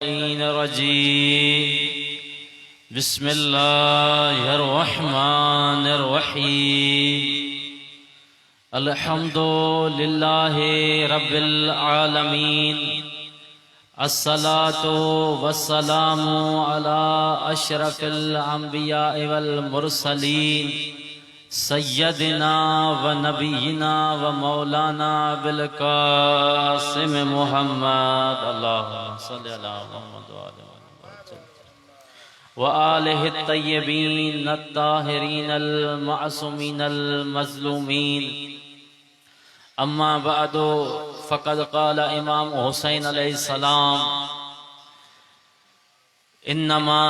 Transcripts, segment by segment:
रजीम बिस्मिल्लाहिर्रहमानिर्रहीम अल्हम्दुलिल्लाहि रब्बिल आलमीन अस्सलातु वस्सलामु अला अशरफिल अंबिया वल मुरसलीन सय्यदिना व नबीना व मौलाना बिल कासिम मुहम्मद अल्लाहुम्मा सल्लि अला मुहम्मद व आलिहि तय्यबीन अत्ताहिरीन अल मासूमीन अल मज़लूमीन अम्मा बअदु फ़क़द क़ाल इमाम हुसैन अलैहिस्सलाम इन्नमा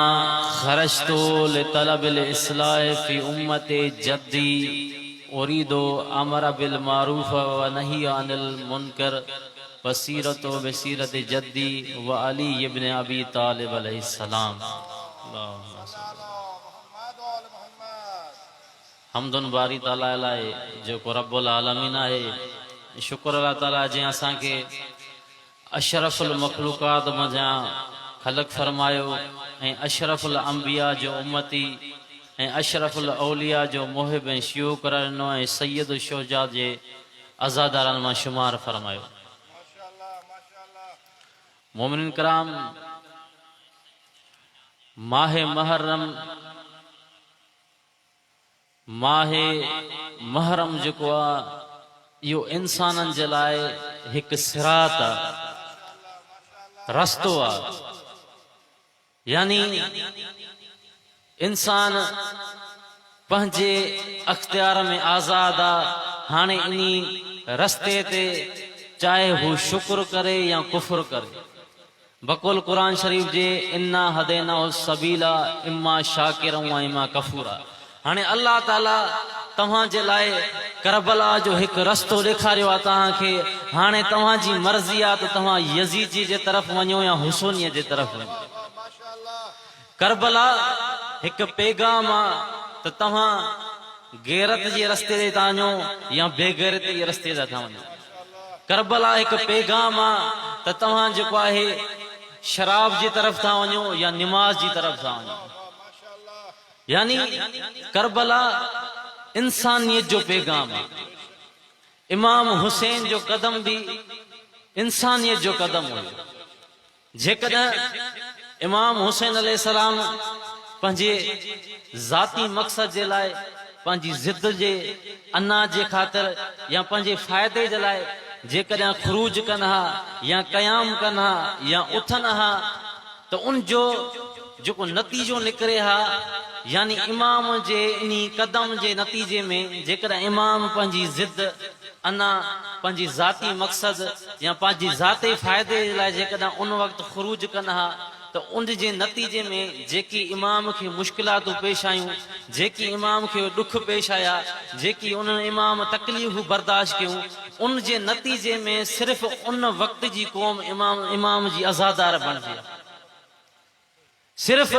खरजतु लितलबिल इस्लाह फी उम्मति जद्दी उरीदु अमर बिल मारूफ व नही अनिल मुनकर बसीरतु बसीरत जद्दी व अली इब्न अबी तालिब अलैहिस्सलाम। हमदुन बारी ताला लाए जो को रब्बुल आलमीन है। शुक्र अल्लाह ताला जे असा के अशरफुल मखलूकात मजा खलक फरमायो ऐं अशरफुल अंबिया जो उम्मती ऐं अशरफुल औलिया जो मोहिब ऐं शियो करनो ऐं सैयद शोजा जे अज़ादारन मां शुमार फरमायो। मोमिन कराम माहे महरम जो यो इंसानन जे लाए एक सिरात रस्तो आ, यानी इंसान पंहिंजे अख्तियार में आज़ाद आ। हाणे इनी रस्ते ते चाहे हू शुक्र करे या कुफ्र करे। बकुल कुरान शरीफ जे इन्ना हदैना सबीला इम्मा शाकिरा व इम्मा कफूरा। हाणे अल्लाह ताला तव्हां जे लाए करबला जो एक रस्तो ॾेखारियो आहे तव्हां खे। हाणे तव्हां जी मर्ज़ी आहे त तव्हां यज़ीद जी जे तरफ़ वञो या हुसैनीअ जे तरफ़ वञो। करबला एक पैगाम आहे त तव्हां गैरत जे रस्ते ते था वञो या बेगैरत जे रस्ते ते था वञो। करबला एक पैगाम आहे त तव्हां जेको आहे शराब जी तरफ़ था वञो या निमाज़ जी तरफ़ था वञो। यानी करबला इंसानियत जो पैगाम है। इमाम हुसैन जो कदम भी इंसानियत जो कदम हो। जेकॾहिं इमाम हुसैन अलैहिस्सलाम पंहिंजे ज़ाती मक़सद जे लाइ पंहिंजी ज़िद जे अना जे ख़ातिर या पंहिंजे फ़ाइदे जे लाइ जेकॾहिं ख़ुरूज कनि हा या क़याम कनि हा या उथनि हा त उन जो जेको नतीजो निकिरे हा, यानी इमाम जे इन्ही कदम जे नतीजे में जेकॾहिं इमाम पंहिंजी ज़िद अना पंहिंजी ज़ाती मक़सद या पंहिंजी ज़ाती फ़ाइदे जे लाइ जेकॾहिं उन वक़्तु ख़ुरूज कनि हा त उन जे नतीजे में जेकी इमाम खे मुश्किलातूं पेश आयूं, जेकी इमाम खे ॾुख पेश आया, जेकी उन इमाम तकलीफ़ूं बर्दाश्त कयूं, उन जे नतीजे में सिर्फ़ उन वक़्त जी क़ौम इमाम जी अज़ादार बणिजी। सिर्फ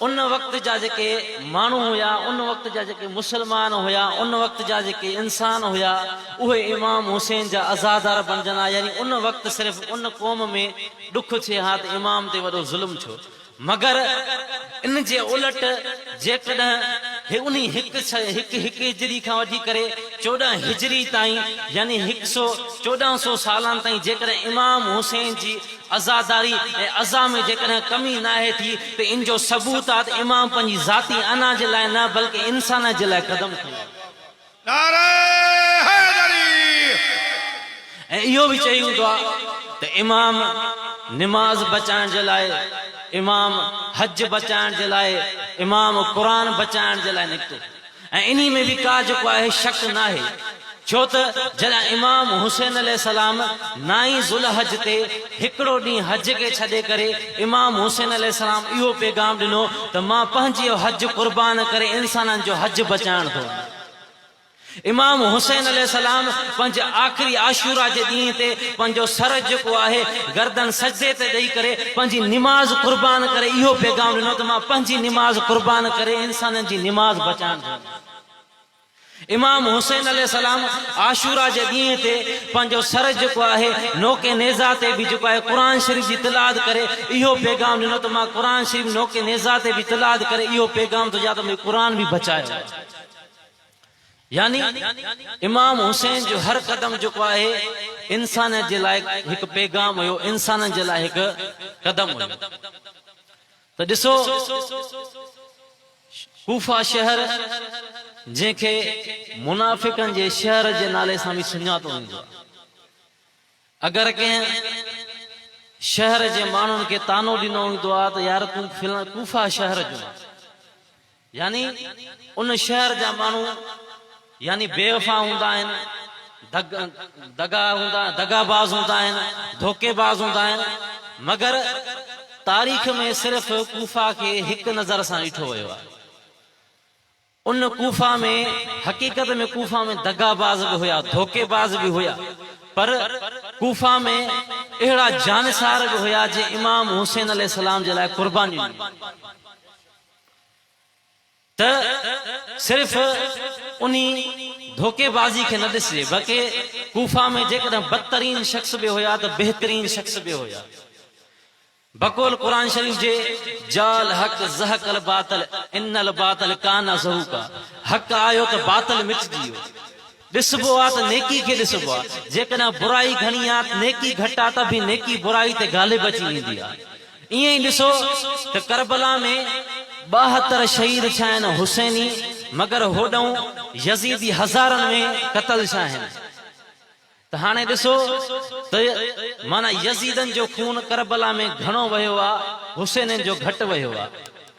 उन वक़्त जा जेके माण्हू हुया, उन वक़्त जा जेके मुसलमान हुया, उन वक़्त जा जेके इंसान हुया, उहे इमाम हुसैन जा अज़ादार बणजंदा। यानी उन वक़्त सिर्फ उन क़ौम में ॾुख थिए हा त इमाम ते वॾो ज़ुल्म छो। मगर इन जे उलट जेकॾहिं उन्ही हिकु हिजरी खां वठी करे 14 हिजरी ताईं यानी 1400 सालनि ताईं जेकॾहिं इमाम हुसैन जी अज़ादारी ऐं अज़ा में जेकॾहिं कमी न आहे थी त इन जो सबूत आहे त इमाम पंहिंजी ज़ाती अना जे लाइ न बल्कि इंसान जे लाइ कदम खयो। ऐं इहो बि चई हूंदो आहे त इमाम निमाज़ बचाइण जे लाइ, इमाम हज बचाइण जे लाइ, इमाम क़ुरान बचाइण जे लाइ निकितो। ऐं इन्ही में बि का जेको आहे शक न आहे। छो त जॾहिं इमाम हुसैन अलैहिस्सलाम 9 ज़ुल्हज ते हिकिड़ो ॾींहुं हज खे छॾे करे इमाम हुसैन अलैहिस्सलाम इहो पैगाम ॾिनो त मां पंहिंजो हज क़ुर्बान करे इंसाननि जो हज बचाइण थो। इमाम हुसैन अलैहिस्सलाम पंहिंजे आख़िरी आशूरा जे ॾींहं ते पंहिंजो सर जेको आहे गर्दन सजदे ते ॾेई करे पंहिंजी निमाज़ क़ुर्बान करे इहो पैगाम ॾिनो त मां पंहिंजी निमाज़ क़ुर्बान करे इंसाननि जी निमाज़ बचाइण थो। इमाम हुसैन अलैहिस्सलाम आशूरा जे ॾींहं ते पंहिंजो सर जेको आहे नोके नेज़ा ते बि जेको आहे क़ुरान शरीफ़ जी तिलावत करे इहो पैगाम ॾिनो त मां क़ुरान शरीफ़ नोके नेज़ा ते बि तिलावत करे इहो पैगाम थो ॾियां त मुंहिंजो क़ुरान बि बचायो। यानी इमाम हुसैन जो हर कदम जेको आहे इंसान जे लाइ हिकु पैगाम हुयो, इंसान जे लाइ हिकु कदम हुयो। त ॾिसो कूफा शहर जंहिंखे मुनाफ़िकनि जे शहर जे नाले सां बि सुञातो वेंदो आहे। अगरि कंहिं शहर जे माण्हुनि खे तानो ॾिनो वेंदो आहे त यार तूं कूफा शहर जो आहे, यानी उन शहर जा माण्हू यानी बेवफा हूंदा आहिनि, दगाबाज़ हूंदा आहिनि, धोखेबाज़ हूंदा आहिनि, मगर तारीख़ में सिर्फ़ कूफा खे हिकु नज़र सां ॾिठो वियो आहे। उन कूफा में हकीकत में कूफा में दगाबाज भी हुया, धोखेबाज भी हुया, पर कूफा में अहिड़ा जानसार भी हुया जे इमाम हुसैन अलैहिस्सलाम जे लाइ कुर्बानी ॾिनी। त सिर्फ उनी धोखेबाजी के न ॾिसे, बल्कि कूफा में जेकॾहिं बदतरीन शख्स भी हुया तो बेहतरीन शख्स भी हुया। बकोल कुरान शरीफ जे जाल हक ज़हकल बातल इन्नल बातल काना ज़हूका, हक आयो तो बातल मिटजी वियो। ॾिसबो आहे त नेकी खे ॾिसबो आहे, जेकॾहिं बुराई घणी आहे नेकी घटि आहे त बि नेकी बुराई ते गालिब अची वेंदी आहे। ईअं ई ॾिसो त करबला में 72 शहीद छा आहिनि हुसैनी, मगर होॾऊं यज़ीदी हज़ारनि में क़तल छा आहिनि। त हाणे ॾिसो त माना यज़ीदनि जो खून करबला में घणो वयो आहे, हुसैननि जो घटि वयो आहे।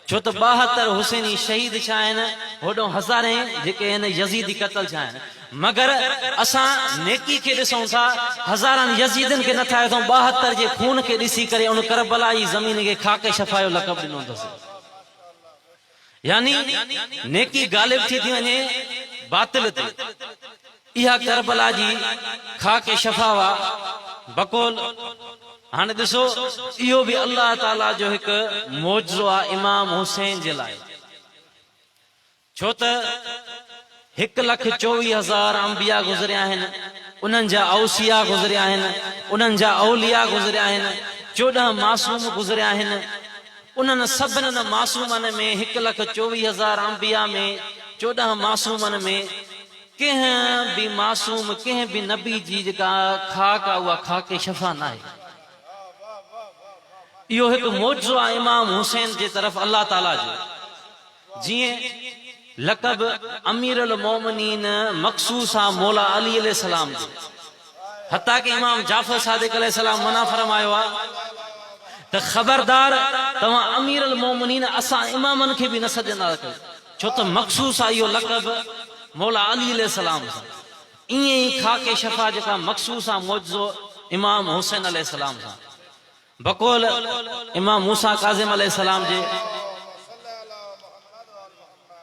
छो त 72 हुसैनी शहीद छा आहिनि, होॾो हज़ारे जेके आहिनि यज़ीदी क़तल छा आहिनि। मगर असां नेकी खे ॾिसूं था, हज़ारनि यज़ीदनि खे नथा ॾिसूं, 72 जे खून खे ॾिसी करे उन करबला जी ज़मीन खे खाके शफ़ा जो लक़ब ॾिनो अथसि। यानी नेकी गालिब थी वञे बातिल ते। इहा करबला जी खाके शफ़ा वा बकोल। हाणे ॾिसो इहो बि अल्लाह ताला जो हिकु मौजज़ो आहे इमाम हुसैन जे लाइ। छो त 1,24,000 अंबिया गुज़रिया आहिनि, उन्हनि जा औसिया गुज़रिया आहिनि, उन्हनि जा औलिया गुज़रिया आहिनि, 14 मासूम गुज़रिया आहिनि। उन्हनि सभिनी मासूमनि में 1,24,000 अंबिया में 14 मासूमनि में कंहिं बि मासूम कंहिं बि नबी जी जेका खाक आहे उहा खाके शफ़ा न आहे। इहो हिकु मौजज़ो आहे इमाम हुसैन जे तरफ़ अल्लाह ताला जो। जीअं लक़ब अमीरुल मोमिनीन मखसूस आहे मौला अली अलैहिस्सलाम जो, हता कि इमाम जाफ़र सादिक़ अलैहिस्सलाम मना फरमायो आहे त ख़बरदार तव्हां अमीरुल मोमिनीन असां इमामनि खे बि न सॾंदा कयो, छो त मखसूस आहे इहो लक़ब मौला अली अलैहिस्सलाम सां। ईअं ई खाके शफ़ा जेका मखसूस आहे मौजज़ो इमाम हुसैन अलैहिस्सलाम सां। बकोल इमाम मूसा काज़िम अलैहिस्सलाम जे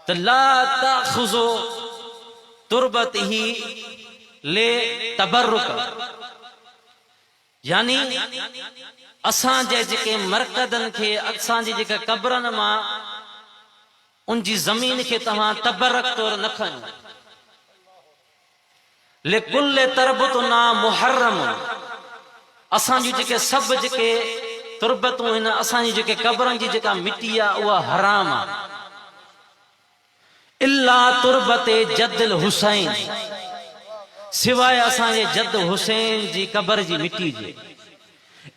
त ला ताख़ुज़ो तुरबतिही ले तबर्रुक, यानी असांजे जेके मरकदनि खे असांजी जेका क़ब्रनि मां उनजी ज़मीन खे तव्हां तबरक तौर न खणो। लिकुल्ले तरबतुना मुहर्रम, असांजी जेके सभु जेके तुरबतूं आहिनि, असांजी जेके क़ब्रनि जी जेका मिटी आहे उहा हराम आहे। इल्ला तुरबते जद्दिल हुसैन, सिवाय असांजे जद हुसैन जी क़ब्र जी मिटी जे।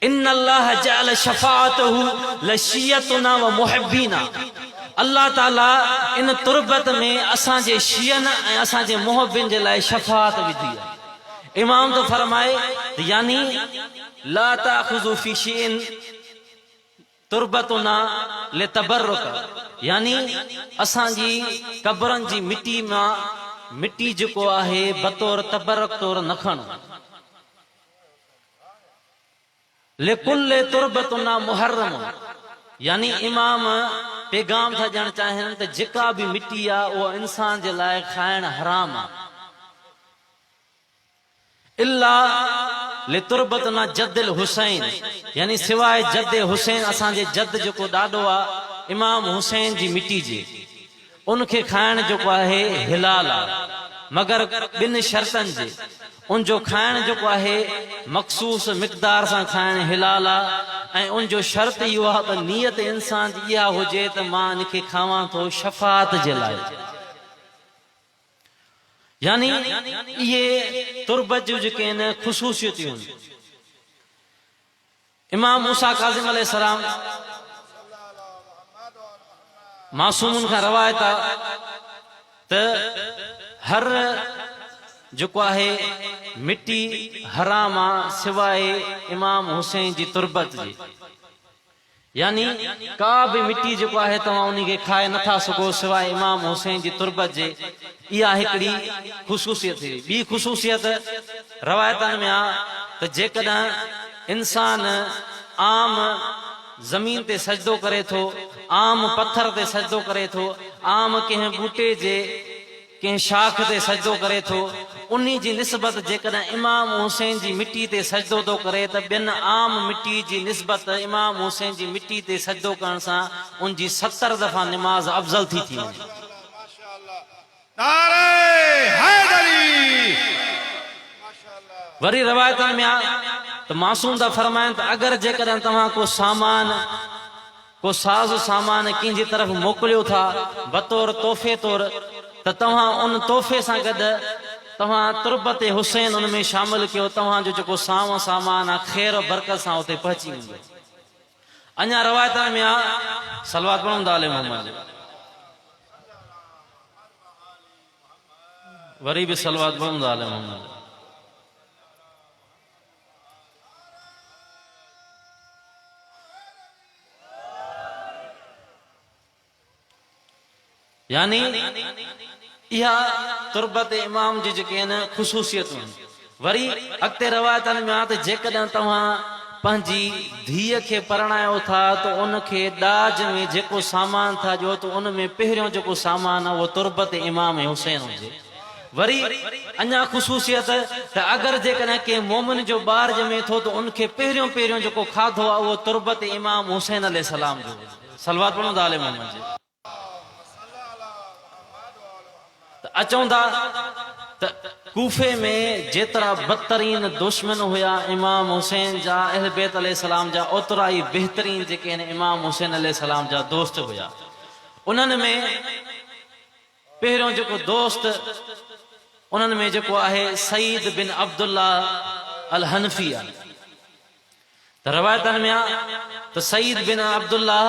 इन्नल्लाह जअल शफाअतहु लशियतुना व मुहिब्बीना, अल्लाह ताला इन तुरबत में असांजे शियनि ऐं असांजे मुहब्बिन जे लाइ शफाअत विधी आहे। इमाम तो फरमाए यानी ला ताख़ुज़ु फी शैइन तुरबतुना लितबर्रुक, यानी असांजी क़ब्रनि जी मिटी मां मिटी जेको आहे बतौर तबरक तौर न खणो। लिकुल्ले तुरबतुना मुहर्रम, यानी इमाम पैगाम था ॾियणु चाहिनि त जेका बि मिटी आहे उहा इंसान जे लाइ खाइण हराम आहे। इल्ला लितुरबतना जद्दिल हुसैन, यानी सिवाय जद हुसैन असांजे जद जेको ॾाॾो आहे इमाम हुसैन जी मिटी जे, उनखे खाइण जेको आहे हिलाल आहे। मगर बिन शर्तन जे उन जो खाइण जो आहे मखसूस मिक़दार सां खाइण हिलाल आहे ऐं उन जो शर्त इहो आहे त नियत इंसान जी इहा हुजे त मां इनखे खावां थो शफ़ाअत जे लाइ यानी इहे तुर्बत जूं जेके आहिनि ख़ुशूसियतूं इमाम मूसा काज़िम अलैहिस्सलाम मासूमन खां रवायत आहे त हर जेको आहे मिट्टी हराम आहे सिवाय इमाम हुसैन जी तुर्बत जी यानी का भी मिट्टी जेको आहे तव्हां उन खे खाए नथा सघो सिवाय इमाम हुसैन जी तुर्बत जे इहा हिकिड़ी ख़ुशूसियत हुई ॿी ख़ुशूसियत रवायतनि में आहे त जेकॾहिं इंसान आम ज़मीन ते सजदो करे थो आम पत्थर ते सजदो करे थो आम कंहिं बूटे जे कंहिं शाख ते सजदो करे थो उन जी निस्बत जेकॾहिं इमाम हुसैन जी मिट्टी ते सजदो थो करे त ॿियनि आम मिट्टी जी निस्बत इमाम हुसैन जी मिट्टी ते सजदो करण सां उन जी 70 दफ़ा निमाज़ अफ़ज़ल थी वञे वरी रवायतनि में आहे त मासूम था फरमाइनि त अगरि जेकॾहिं तव्हां को सामान को साज़ सामान कंहिंजी तरफ़ मोकिलियो था बतौर तोहफ़े तौर त तव्हां उन तोहफ़े सां गॾु तव्हां तुर्बत हुसैन उन में शामिल कयो तव्हांजो जेको साओ सामान आहे ख़ैर बरकत सां उते पहुची वेंदो अञा रवायतनि में आहे सलवात पढ़ूं था आले मोहम्मद वरी बि सलवात पढ़ूं था आले मोहम्मद यानी इहा तुर्बत इमाम जी जेके आहिनि ख़ुशूसियतूं वरी अॻिते रवायतनि में आहे त जेकॾहिं तव्हां पंहिंजी धीअ खे परणायो था त उनखे ॾाज में जेको सामान था ॾियो त उन में पहिरियों जेको सामान आहे उहो तुर्बत इमाम हुसैन हुजे वरी अञा ख़ुशूसियत त अगरि जेकॾहिं कंहिं मोमिन जो ॿार ॼमे थो त उनखे पहिरियों जेको खाधो आहे उहो तुर्बत इमाम हुसैन अलैहिस्सलाम जो सलवात पढ़ूं था आले मोहम्मद जी अचूं था त कूफे में जेतिरा बदतरीन दुश्मन हुया इमाम हुसैन जा अहल बैत अलैहिस्सलाम जा ओतिरा ई बहितरीन जेके आहिनि इमाम हुसैन अलैहिस्सलाम जा दोस्त हुया उन्हनि में पहिरियों जेको दोस्त उन्हनि में जेको आहे सईद बिन अब्दुल्ला अल हनफी आहे त रवायतनि में आहे त सईद बिन अब्दुल्ला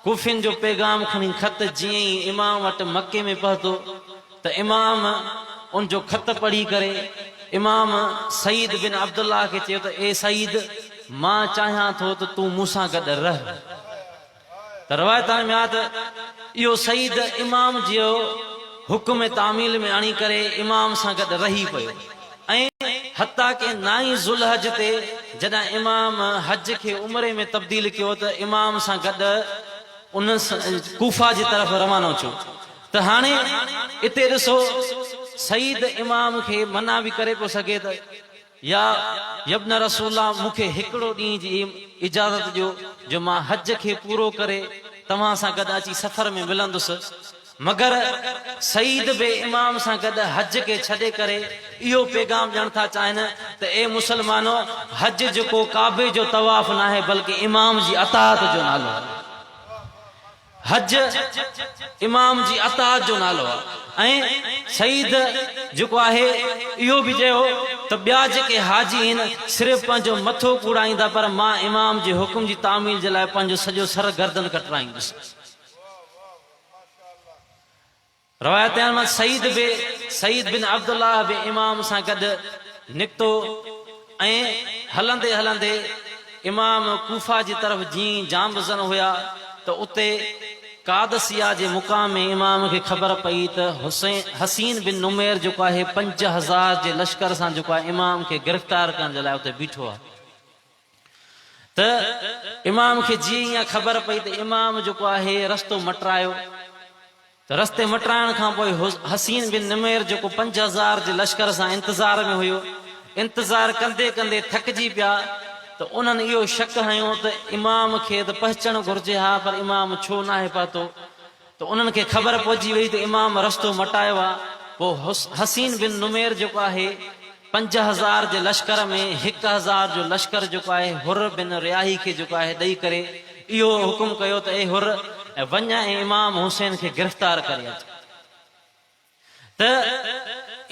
कूफिन जो पैगाम खणी ख़त जीअं ई इमाम वटि मके में पहुतो त इमाम उन जो ख़त पढ़ी करे इमाम सईद बिन अब्दुल्ला खे चयो त ए सईद मां चाहियां थो त तूं मूंसां गॾु रह त रवायतनि में आहे त इहो सईद इमाम जो हुकुम तामील में आणी करे इमाम सां गॾु रही पियो ऐं हता के नाई ज़ुल्हज ते जॾहिं इमाम हज खे उमिरे में तब्दील कयो त इमाम सां गॾु उन कूफा जी तरफ़ रवानो थियो त हाणे इते ॾिसो सईद इमाम खे मना बि करे पियो सघे त या यब्न रसूला मूंखे हिकिड़ो ॾींहं जी इजाज़त ॾियो जो मां हज खे पूरो करे तव्हां सां गॾु अची सफ़र में मिलंदुसि मगर सईद बि इमाम सां गॾु हज खे छॾे करे इहो पैगाम ॾियण था चाहिनि त ए मुसलमानो हज जेको काबे जो तवाफ़ न आहे बल्कि इमाम जी अताअत जो नालो आहे हज इमाम जी अताअत जो नालो आहे ऐं सईद जेको आहे इहो बि चयो त ॿिया जेके हाजी आहिनि सिर्फ़ु पंहिंजो मथो कूड़ाईंदा पर मां इमाम जे हुकुम जी तामील जे लाइ पंहिंजो सॼो सर गर्दन कटराईंदुसि रवायत में सईद बिन अब्दुल्ला बि इमाम सां गॾु निकितो ऐं हलंदे हलंदे इमाम कूफा जी तरफ़ जीअं जामबज़न हुया त उते कादसिया जे मुक़ाम में इमाम खे ख़बर पई त हसीन बिन नुमैर जेको आहे 5000 जे लश्कर सां जेको आहे इमाम खे गिरफ़्तार करण जे लाइ उते बीठो आहे त इमाम खे जीअं ख़बर पई त इमाम जेको आहे रस्तो मटरायो त रस्ते मटराइण खां पोइ हसीन बिन नुमैर जेको 5000 जे लश्कर सां इंतज़ार में हुयो इंतज़ार कंदे कंदे थकिजी पिया त उन्हनि इहो शक हयो त इमाम खे त पहचण घुर्जे हा पर इमाम छो न आहे पहुतो त उन्हनि खे ख़बर पहुची वई त इमाम रस्तो मटायो आहे हसीन बिन नुमेर जो है 5000 जे लश्कर में 1000 जो लश्कर जो है हुर बिन रियाही के जो है दई करे इहो हुकुम कयो त ए हुर वञ ऐं इमाम हुसैन के गिरफ्तार करे अच। त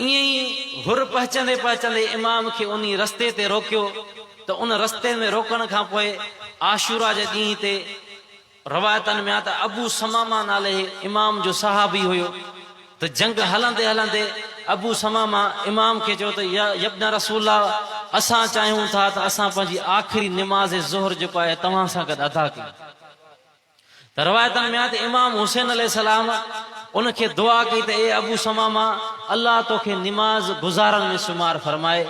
ईअं ई हुर पहुचंदे पहुचंदे इमाम के उन रस्ते ते रोकियो। त उन रस्ते में रोकण खां पोइ आशूरा जे ॾींहं ते रवायतन में त अबू समामा नाले इमाम जो सहाबी हुयो। त जंग हलंदे हलंदे अबू समामा इमाम के चयो त यब्न रसूला असां चाहियूं था त असां पंहिंजी आख़िरी निमाज़ ज़ोहर जेको आहे तव्हां सां गॾु अदा कयूं। त रवायतन में त इमाम हुसैन अलैहिस्सलाम उनखे दुआ कई त ए अबू समामा अल्लाह तोखे निमाज़ गुज़ारन में शुमार फरमाए।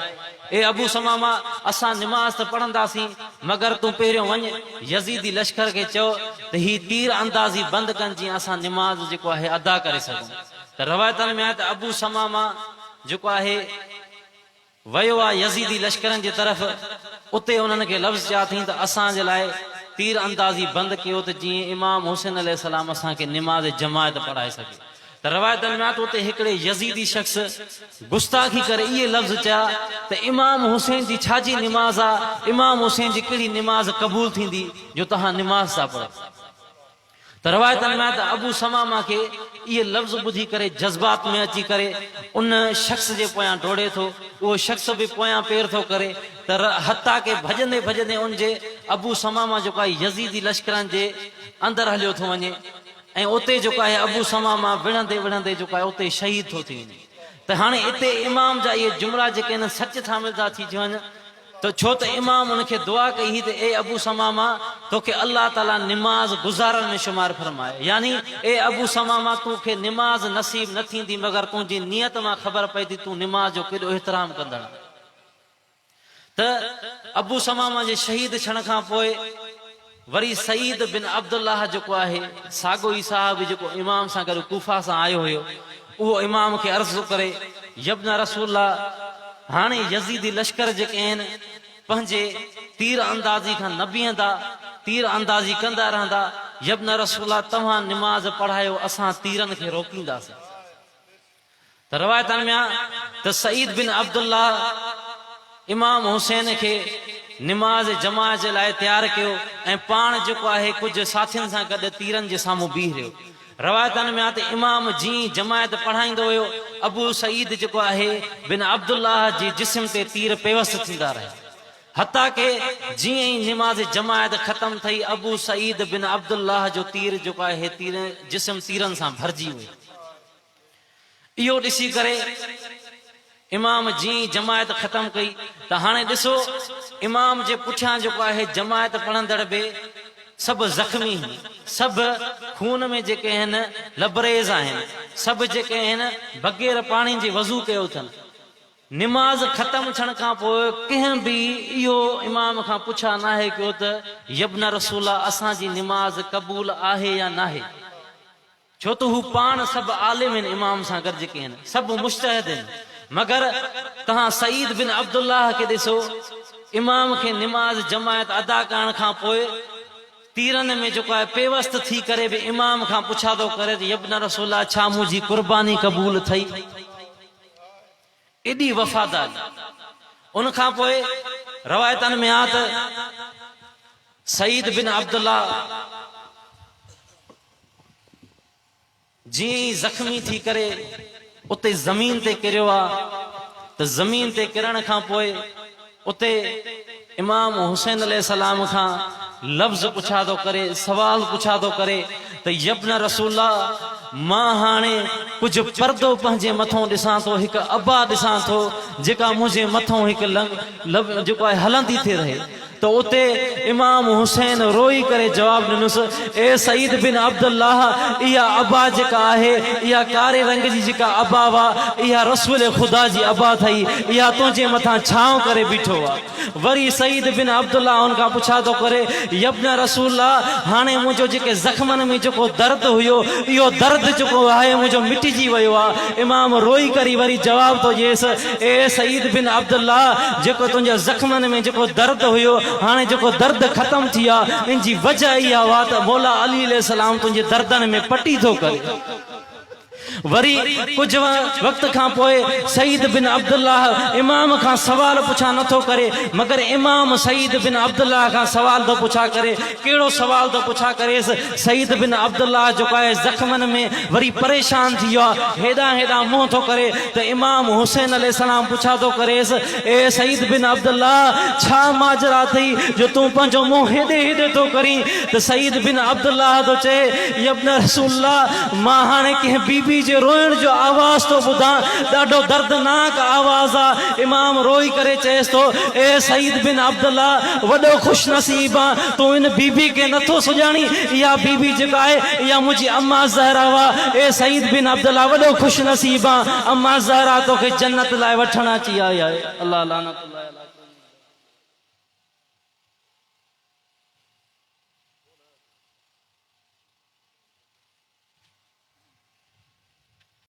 ए अबू समामा असां निमाज़ त पढ़ंदासीं मगर तूं पहिरियों वञ यज़ीदी लश्कर के चओ त ही तीर अंदाज़ी बंदि कनि जीअं असां निमाज़ जेको आहे अदा करे सघूं। त रवायतन में त अबू समामा जेको आहे वयो आहे यज़ीदी लश्करनि जे तरफ़। उते उन्हनि खे लफ़्ज़ चया अथई त असांजे लाइ तीर अंदाज़ी बंदि कयो त जीअं इमाम हुसैन अलैहिस्सलाम असांखे निमाज़ जमायत पढ़ाए सघे। त रवायतन में त उते हिकिड़े यज़ीदी शख़्स गुस्ताखी करे इहे लफ़्ज़ चया त इमाम हुसैन जी छाजी निमाज़ आहे, इमाम हुसैन जी कहिड़ी निमाज़ क़बूल थींदी जो तव्हां निमाज़ था पढ़ो। त रवायतन में त अबू समामा के इहे लफ़्ज़ ॿुधी करे जज़्बात में अची करे उन शख़्स जे पोयां डोड़े थो। उहो शख़्स बि पोयां पेर थो करे त हता के भॼंदे भॼंदे उन जे अबू समामा जेको आहे यज़ीदी लश्करनि जे अंदरि हलियो थो वञे ऐं उते जेको आहे अबू समामा विढ़ंदे विढ़ंदे जेको आहे उते शहीद थो थी वञे। त हाणे हिते इमाम जा इहे जुमला जेके आहिनि सच थामिल था थी वञनि। तो छो त इमाम उनखे दुआ कई हुई त ए अबू समामा तोखे अल्लाह ताला निमाज़ गुज़ारन में शुमार फरमाए। यानी ए अबू समामा तोखे निमाज़ नसीब न थींदी मगर तुंहिंजी नियत मां ख़बर पए थी तूं निमाज़ जो केॾो एहतराम कंदड़। त अबू समामा जे शहीद थियण खां पोइ वरी सईद बिन अब्दुल्लाह जेको आहे साॻो ई साहब जेको इमाम सां गॾु कूफा सां आयो हुयो उहो इमाम खे अर्ज़ु करे यब्न रसूला हाणे यज़ीदी लश्कर जेके आहिनि पंहिंजे तीर अंदाज़ी खां न बीहंदा, तीर अंदाज़ी कंदा रहंदा। यब्न रसूला तव्हां निमाज़ पढ़ायो असां तीरनि खे रोकींदासीं। त रवायतन में त सईद बिन अब्दुल्लाह इमाम हुसैन खे निमाज़ जमात जे लाइ तयारु कयो ऐं पाण जेको आहे कुझु साथियुनि सां गॾु तीरनि जे साम्हूं बीह रहियो। रवायतन में त इमाम जीअं जमायत पढ़ाईंदो हुयो अबू सईद जेको आहे बिन अब्दुल्लाह जी जिस्म ते तीर पेवस्त थींदा रहे। हता के जीअं ई निमाज़ जमायत ख़तम थई अबू सईद बिन अब्दुल्लाह जो तीर जेको आहे तीर जिस्म तीरनि सां भरिजी वियो। इहो ॾिसी करे इमाम जीअं जमायत ख़तम कई त हाणे ॾिसो इमाम जे पुठियां जेको आहे जमायत पढ़ंदड़ बि सभु ज़ख़्मी आहिनि, सभु खून में जेके आहिनि लबरेज़ आहिनि, सभु जेके आहिनि बग़ैर पाणी जे वज़ू कयो अथनि। निमाज़ ख़तम थियण खां पोइ कंहिं बि इहो इमाम खां पुछा न आहे कयो त यब्न रसूला असांजी निमाज़ क़बूल आहे या न आहे। छो त हू पाण सभु आलिम आहिनि इमाम सां गॾु जेके आहिनि सभु मुश्तहिद आहिनि। मगर तव्हां सईद बिन अब्दुल्लाह खे ॾिसो इमाम खे निमाज़ जमायत अदा करण खां पोइ तीरनि में जेको आहे पेवस्त थी करे बि इमाम खां पुछा थो करे त यब्न रसूला छा मुंहिंजी कुर्बानी क़बूल थई। एॾी वफ़ादारी। उन खां पोइ रवायतनि में आ त सईद बिन अब्दुल्लाह जीअं ज़ख़्मी थी करे उते ज़मीन ते किरियो आहे त ज़मीन ते किरण खां पोइ उते इमाम हुसैन अलैहिस्सलाम खां लफ़्ज़ पुछा थो करे, सवाल पुछा थो करे त यब्न रसूला मां हाणे कुझु पर्दो पंहिंजे मथां ॾिसां थो, हिकु अबा ॾिसां थो जेका मुंहिंजे मथां हिकु जेको आहे हलंदी थी रहे। तो उते इमाम हुसैन रोई करे जवाब ॾिनुसि ए सईद बिन अब्दुल्लाह इहा अबा जेका आहे इहा कारे रंग जी जेका अबा वा इहा रसूल ख़ुदा जी अबा थई, इहा तुंहिंजे मथां छांव करे बीठो आहे। वरी सईद बिन अब्दुल्लाह उन खां पुछा थो करे यब्न रसूला हाणे मुंहिंजो जेके ज़ख़्मनि में जेको दर्द हुयो इहो दर्द जेको आहे मुंहिंजो मिटिजी वियो आहे। इमाम रोई करे वरी जवाब थो ॾिएसि ए सईद बिन अब्दुल्लाह जेको तुंहिंजे ज़ख़्मनि में जेको दर्द हुयो हाणे जेको दर्द ख़तम थी आहे इन जी वजह इहा हुआ त मौला अली अलैहिस्सलाम तुंहिंजे दर्दनि में पटी थो करे। वरी कुछ वक्त खां पोइ सईद बिन अब्दुल्लाह इमाम खां सवाल पुछा नथो करे, मगर इमाम सईद बिन अब्दुल्लाह खां सवाल तो पुछा करे। कहिड़ो सवाल तो पुछा करेसि? सईद बिन अब्दुल्लाह जेको आहे ज़ख़्मनि में वरी परेशान थी वियो आहे, हेॾां हेॾां मुंहुं थो करे त इमाम हुसैन अलैहिस्सलाम पुछा थो करेसि, ए सईद बिन अब्दुल्लाह छा माजरा अथई जो तूं पंहिंजो मुंहुं हेॾे हेॾे थो करीं? त सईद बिन अब्दुल्लाह तो चए, यब्न रसूलल्लाह, मां हाणे कंहिं बीबी जे रोइण जो आवाज़ तो ॿुधां, ॾाढो दर्दनाक आवाज़ आहे। इमाम रोई करे चएसि थो, ए सईद बिन अब्दुल्लाह, वॾो खुश नसीब आहे, तूं इन बीबी खे नथो सुञाणी, इहा बीबी जेका आहे इहा मुंहिंजी अम्मा ज़हरा वा। ए सईद बिन अब्दुल्लाह, वॾो खुश नसीब आहे, अम्मा ज़हरा तोखे जन्नत लाइ वठण अची आई आहे। अल्लाह लानत